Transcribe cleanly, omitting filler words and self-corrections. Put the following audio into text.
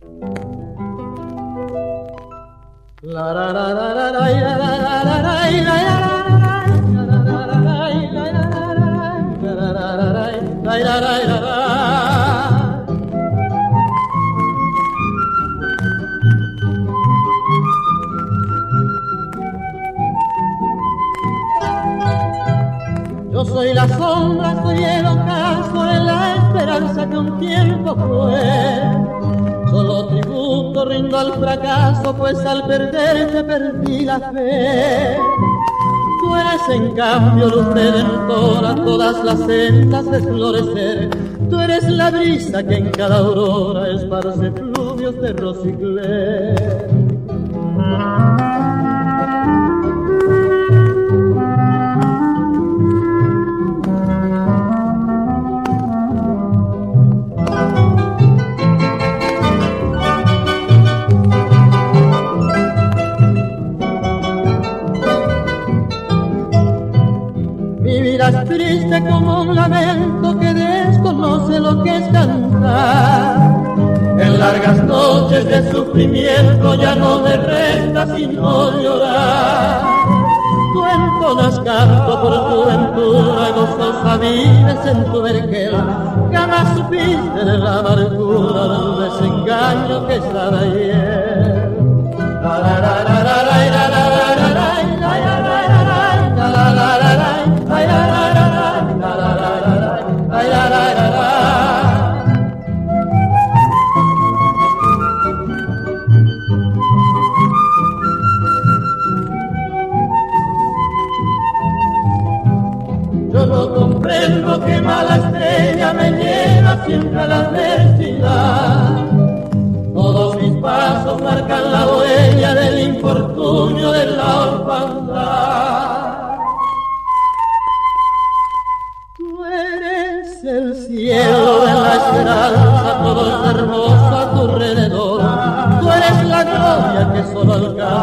Yo soy la sombra, soy el ocaso de la esperanza que un tiempo fue. Solo tributo rindo al fracaso, pues al perderte perdí la fe. Tú eres en cambio luz redentora, todas las sendas de florecer. Tú eres la brisa que en cada aurora esparce fluvios de rosicler. Es triste como un lamento que desconoce lo que es cantar. En largas noches de sufrimiento ya no me resta sino llorar. Tú entonas canto por tu ventura, gozosa vives en tu vergel. Jamás supiste de la amargura del desengaño que es la de ayer. Yo no comprendo que mala estrella me lleva siempre a la adversidad. Todos mis pasos marcan la huella del infortunio de la orfandad. Tú eres el cielo de la esperanza, todo es hermoso a tu alrededor. Tú eres la gloria que solo alcanza